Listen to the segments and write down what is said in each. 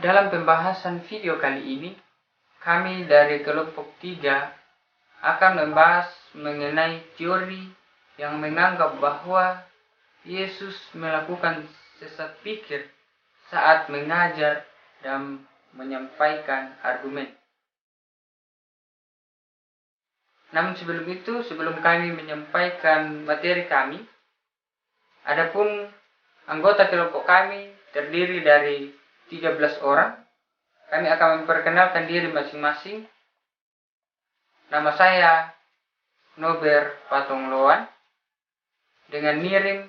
Dalam pembahasan video kali ini, kami dari kelompok 3 akan membahas mengenai teori yang menganggap bahwa Yesus melakukan sesat pikir saat mengajar dan menyampaikan argumen. Namun sebelum kami menyampaikan materi kami, adapun anggota kelompok kami terdiri dari 13 orang. Kami akan memperkenalkan diri masing-masing. Nama saya Nober Patongloan dengan NIRIM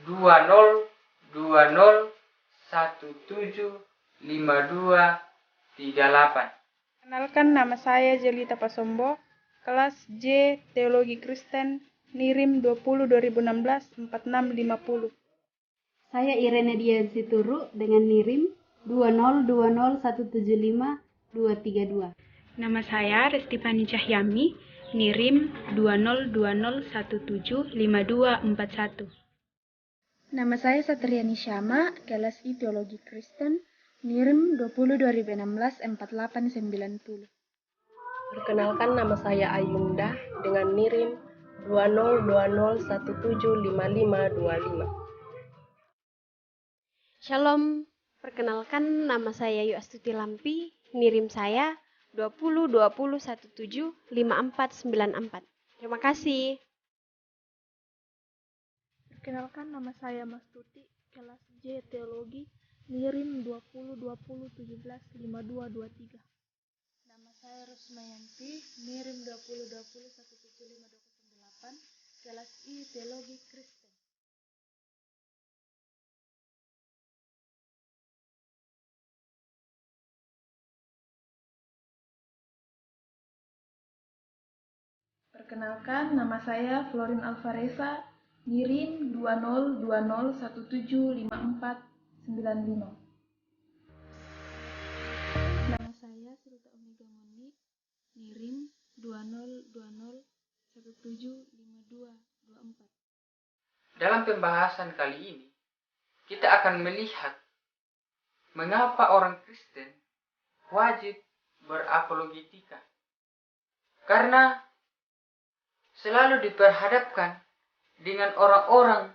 2020175238. Kenalkan, nama saya Jelita Pasombo, kelas J Teologi Kristen, NIRIM 20-2016-4650. Saya Irene Dian Situru dengan NIRIM 2020175232. Nama saya Restifani Cahyami, NIRIM 2020175241. Nama saya Satriani Syama, kelas I Teologi Kristen, NIRIM 20-2016-4890. Perkenalkan, nama saya Ayunda dengan NIRIM 2020175525. Shalom, perkenalkan nama saya Yu Astuti Lampi, NIRIM saya 2020175494. Terima kasih. Perkenalkan, nama saya Mastuti, kelas J Teologi, NIRIM 20-2017-5223. Nama saya Rusmayanti, NIRIM 2020175208, kelas I Teologi Kristen. Perkenalkan, nama saya Florin Alvareza, NIRIM 2020175495. Nama saya Srita Omega Moni, NIRIM 2020175224. Dalam pembahasan kali ini, kita akan melihat mengapa orang Kristen wajib berapologetika. Karena selalu diperhadapkan dengan orang-orang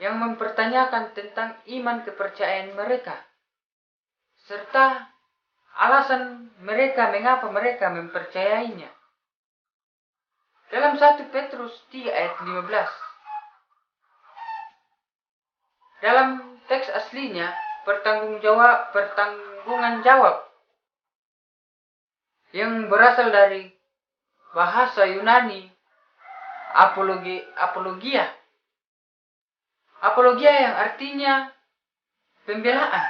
yang mempertanyakan tentang iman kepercayaan mereka, serta alasan mereka mengapa mereka mempercayainya. Dalam 1 Petrus 3 ayat 15, dalam teks aslinya pertanggungan jawab yang berasal dari bahasa Yunani apologia. Apologia yang artinya pembelaan.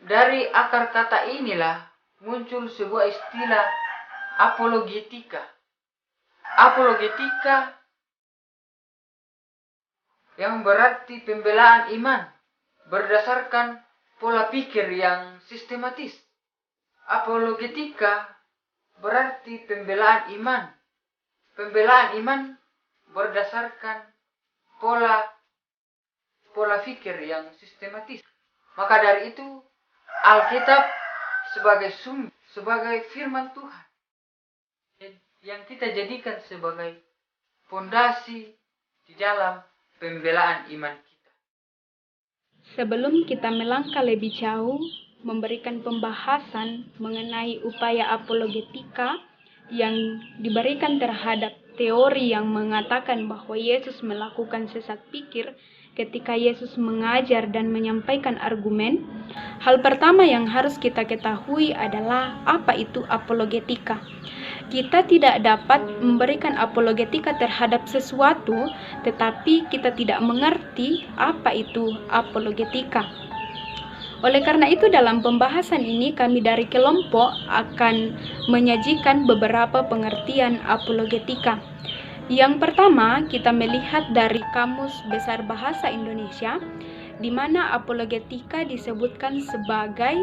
Dari akar kata inilah muncul sebuah istilah apologetika. Apologetika yang berarti pembelaan iman berdasarkan pola pikir yang sistematis. Apologetika berarti pembelaan iman. Pembelaan iman berdasarkan pola pikir yang sistematis. Maka dari itu, Alkitab sebagai firman Tuhan yang kita jadikan sebagai fondasi di dalam pembelaan iman kita. Sebelum kita melangkah lebih jauh, memberikan pembahasan mengenai upaya apologetika yang diberikan terhadap teori yang mengatakan bahwa Yesus melakukan sesat pikir ketika Yesus mengajar dan menyampaikan argumen. Hal pertama yang harus kita ketahui adalah apa itu apologetika. Kita tidak dapat memberikan apologetika terhadap sesuatu, tetapi kita tidak mengerti apa itu apologetika. Oleh karena itu, dalam pembahasan ini kami dari kelompok akan menyajikan beberapa pengertian apologetika. Yang pertama, kita melihat dari Kamus Besar Bahasa Indonesia, di mana apologetika disebutkan sebagai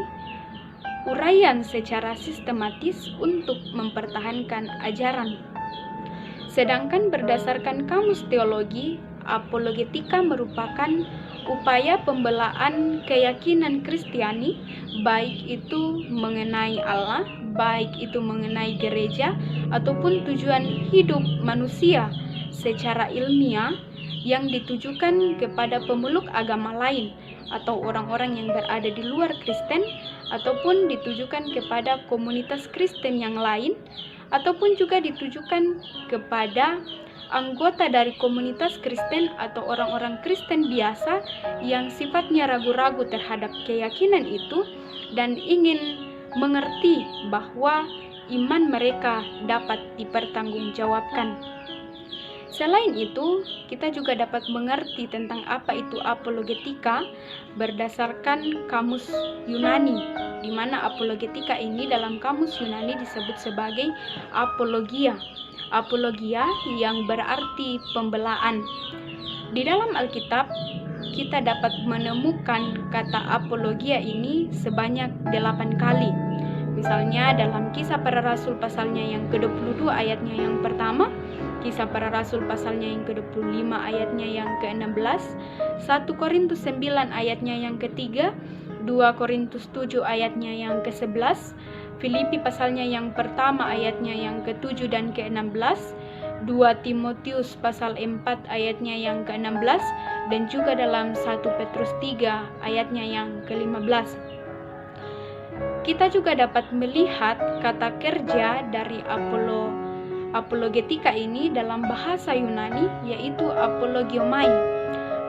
uraian secara sistematis untuk mempertahankan ajaran. Sedangkan berdasarkan Kamus Teologi, apologetika merupakan upaya pembelaan keyakinan Kristiani, baik itu mengenai Allah, baik itu mengenai gereja, ataupun tujuan hidup manusia secara ilmiah yang ditujukan kepada pemeluk agama lain atau orang-orang yang berada di luar Kristen, ataupun ditujukan kepada komunitas Kristen yang lain, ataupun juga ditujukan kepada anggota dari komunitas Kristen atau orang-orang Kristen biasa yang sifatnya ragu-ragu terhadap keyakinan itu dan ingin mengerti bahwa iman mereka dapat dipertanggungjawabkan. Selain itu, kita juga dapat mengerti tentang apa itu apologetika berdasarkan kamus Yunani, di mana apologetika ini dalam kamus Yunani disebut sebagai apologia. Apologia yang berarti pembelaan. Di dalam Alkitab, kita dapat menemukan kata apologia ini sebanyak 8 kali. Misalnya dalam Kisah Para Rasul pasalnya yang ke-22 ayatnya yang pertama, Kisah Para Rasul pasalnya yang ke-25 ayatnya yang ke-16, 1 Korintus 9 ayatnya yang ketiga, 2 Korintus 7 ayatnya yang ke-11, Filipi pasalnya yang pertama ayatnya yang ke-7 dan ke-16, 2 Timotius pasal 4 ayatnya yang ke-16, dan juga dalam 1 Petrus 3 ayatnya yang ke-15. Kita juga dapat melihat kata kerja dari apologetika ini dalam bahasa Yunani, yaitu apologiomai.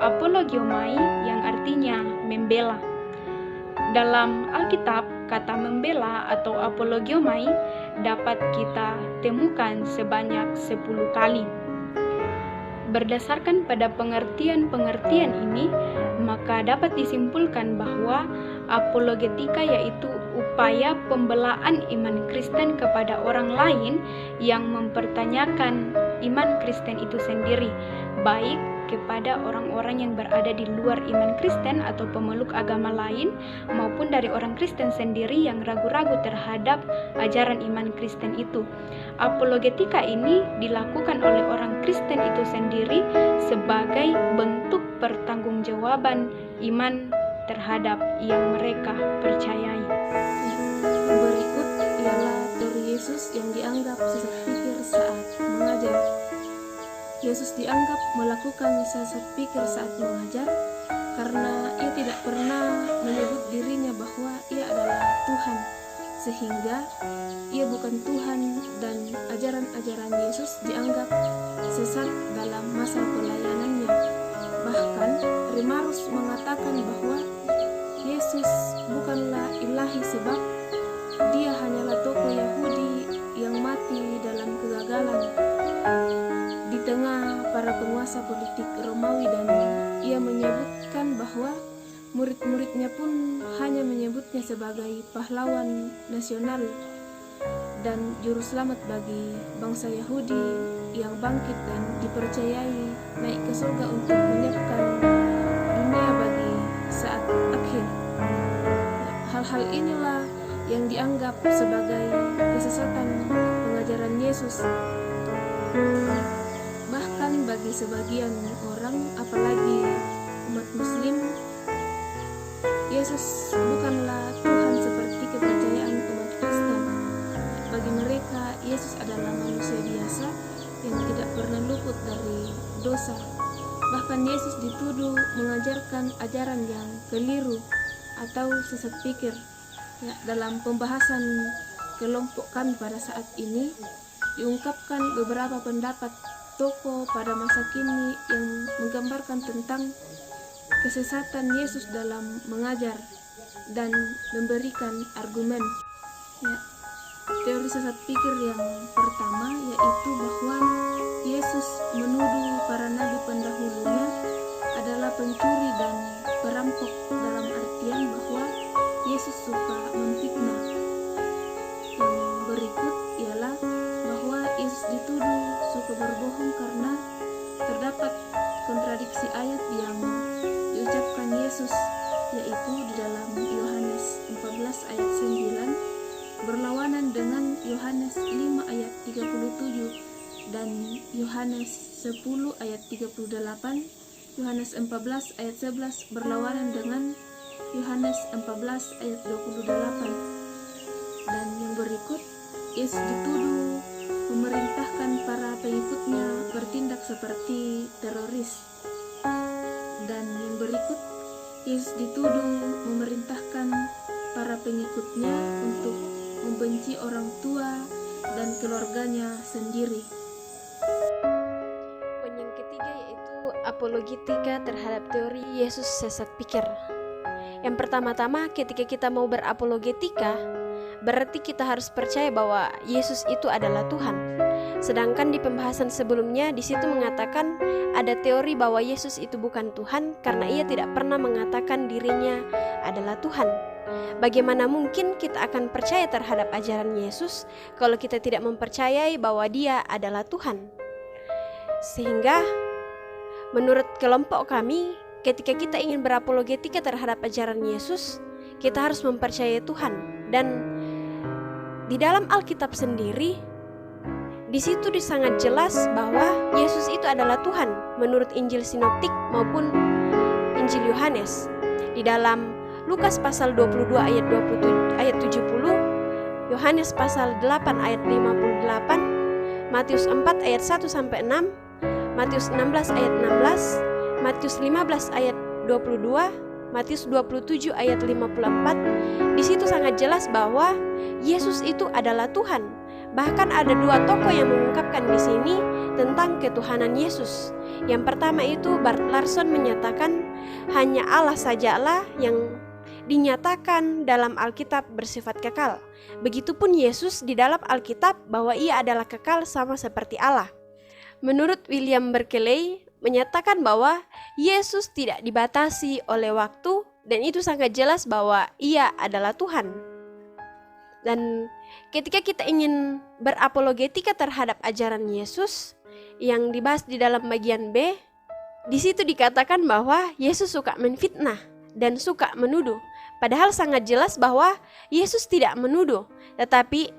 Apologiomai yang artinya membela. Dalam Alkitab, kata membela atau apologiomai dapat kita temukan sebanyak 10 kali. Berdasarkan pada pengertian-pengertian ini, maka dapat disimpulkan bahwa apologetika yaitu upaya pembelaan iman Kristen kepada orang lain yang mempertanyakan iman Kristen itu sendiri, baik kepada orang-orang yang berada di luar iman Kristen atau pemeluk agama lain, maupun dari orang Kristen sendiri yang ragu-ragu terhadap ajaran iman Kristen itu. Apologetika ini dilakukan oleh orang Kristen itu sendiri sebagai bentuk pertanggungjawaban iman terhadap yang mereka percayai. Berikut ialah teori Yesus yang dianggap sesat pikir saat mengajar. Yesus dianggap melakukan sesat pikir saat mengajar karena ia tidak pernah menyebut dirinya bahwa ia adalah Tuhan, sehingga ia bukan Tuhan, dan ajaran-ajaran Yesus dianggap sesat dalam masa pelayanannya. Bahkan Remarus mengatakan bahwa Yesus bukanlah ilahi sebab dia hanyalah tokoh Yahudi yang mati dalam kegagalan di tengah para penguasa politik Romawi, dan ia menyebutkan bahwa murid-muridnya pun hanya menyebutnya sebagai pahlawan nasional dan juru selamat bagi bangsa Yahudi yang bangkit dan dipercayai naik ke surga untuk menyiapkan dunia bagi saat akhir. Hal-hal inilah yang dianggap sebagai kesesatan pengajaran Yesus. Bahkan bagi sebagian orang, apalagi umat Muslim, Yesus bukanlah Tuhan seperti kepercayaan umat Kristen. Bagi mereka, Yesus adalah manusia biasa yang tidak pernah luput dari dosa. Bahkan Yesus dituduh mengajarkan ajaran yang keliru atau sesat pikir. Dalam pembahasan kelompok kami pada saat ini, diungkapkan beberapa pendapat tokoh pada masa kini yang menggambarkan tentang kesesatan Yesus dalam mengajar dan memberikan argumen. Teori sesat pikir yang pertama yaitu bahwa Yesus menuduh para nabi pendahulunya adalah pencuri dan perampok, dalam artian bahwa Yesus suka memfitnah. Yang berikut ialah bahwa Yesus dituduh suka berbohong karena terdapat kontradiksi ayat yang diucapkan Yesus, yaitu di dalam Yohanes 14 ayat 9 berlawanan dengan Yohanes 5 ayat 37 dan Yohanes 10 20 ayat 38, Yohanes 14 ayat 11 berlawanan dengan Yohanes 14 ayat 28. Dan yang berikut, Yesus dituduh memerintahkan para pengikutnya bertindak seperti teroris. Dan yang berikut, Yesus dituduh memerintahkan para pengikutnya untuk membenci orang tua dan keluarganya sendiri. Poin yang ketiga yaitu apologetika terhadap teori Yesus sesat pikir. Yang pertama-tama, ketika kita mau berapologetika, berarti kita harus percaya bahwa Yesus itu adalah Tuhan. Sedangkan di pembahasan sebelumnya di situ mengatakan ada teori bahwa Yesus itu bukan Tuhan karena ia tidak pernah mengatakan dirinya adalah Tuhan. Bagaimana mungkin kita akan percaya terhadap ajaran Yesus kalau kita tidak mempercayai bahwa dia adalah Tuhan? Sehingga menurut kelompok kami, ketika kita ingin berapologetika terhadap ajaran Yesus, kita harus mempercayai Tuhan. Dan di dalam Alkitab sendiri, di situ sangat jelas bahwa Yesus itu adalah Tuhan menurut Injil Sinoptik maupun Injil Yohanes. Di dalam Lukas pasal 22 ayat 70, Yohanes pasal 8 ayat 58, Matius 4 ayat 1 sampai 6, Matius 16 ayat 16, Matius 15 ayat 22, Matius 27 ayat 54. Di situ sangat jelas bahwa Yesus itu adalah Tuhan. Bahkan ada dua tokoh yang mengungkapkan di sini tentang ketuhanan Yesus. Yang pertama itu Bart Larson menyatakan hanya Allah sajalah yang dinyatakan dalam Alkitab bersifat kekal. Begitupun Yesus di dalam Alkitab bahwa ia adalah kekal sama seperti Allah. Menurut William Berkeley menyatakan bahwa Yesus tidak dibatasi oleh waktu dan itu sangat jelas bahwa ia adalah Tuhan. Dan ketika kita ingin berapologetika terhadap ajaran Yesus yang dibahas di dalam bagian B, di situ dikatakan bahwa Yesus suka menfitnah dan suka menuduh. Padahal sangat jelas bahwa Yesus tidak menuduh, tetapi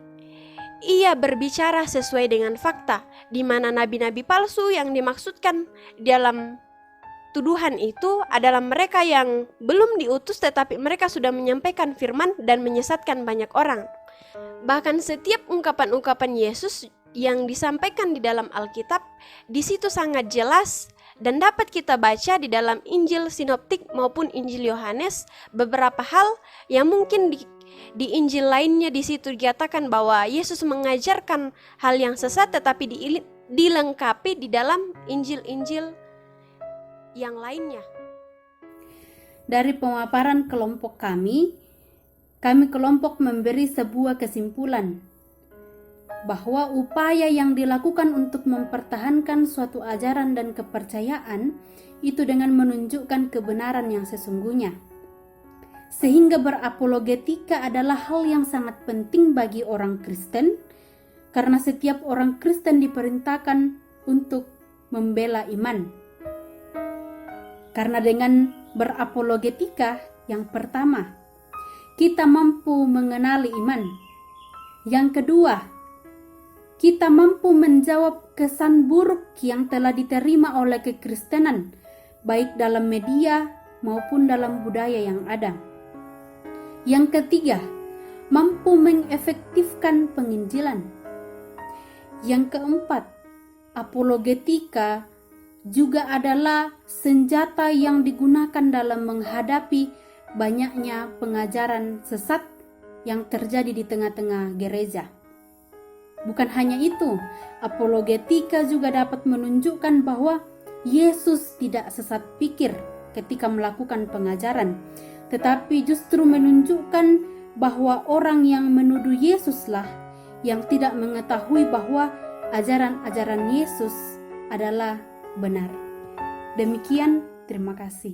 ia berbicara sesuai dengan fakta, di mana nabi-nabi palsu yang dimaksudkan dalam tuduhan itu adalah mereka yang belum diutus tetapi mereka sudah menyampaikan firman dan menyesatkan banyak orang. Bahkan setiap ungkapan-ungkapan Yesus yang disampaikan di dalam Alkitab di situ sangat jelas dan dapat kita baca di dalam Injil Sinoptik maupun Injil Yohanes beberapa hal yang mungkin di Injil lainnya di situ dikatakan bahwa Yesus mengajarkan hal yang sesat tetapi dilengkapi di dalam Injil-Injil yang lainnya. Dari pemaparan kelompok kami kelompok memberi sebuah kesimpulan bahwa upaya yang dilakukan untuk mempertahankan suatu ajaran dan kepercayaan itu dengan menunjukkan kebenaran yang sesungguhnya. Sehingga berapologetika adalah hal yang sangat penting bagi orang Kristen karena setiap orang Kristen diperintahkan untuk membela iman. Karena dengan berapologetika, yang pertama, kita mampu mengenali iman. Yang kedua, kita mampu menjawab kesan buruk yang telah diterima oleh kekristenan, baik dalam media maupun dalam budaya yang ada. Yang ketiga, mampu mengefektifkan penginjilan. Yang keempat, apologetika juga adalah senjata yang digunakan dalam menghadapi banyaknya pengajaran sesat yang terjadi di tengah-tengah gereja. Bukan hanya itu, apologetika juga dapat menunjukkan bahwa Yesus tidak sesat pikir ketika melakukan pengajaran, tetapi justru menunjukkan bahwa orang yang menuduh Yesuslah yang tidak mengetahui bahwa ajaran-ajaran Yesus adalah benar. Demikian, terima kasih.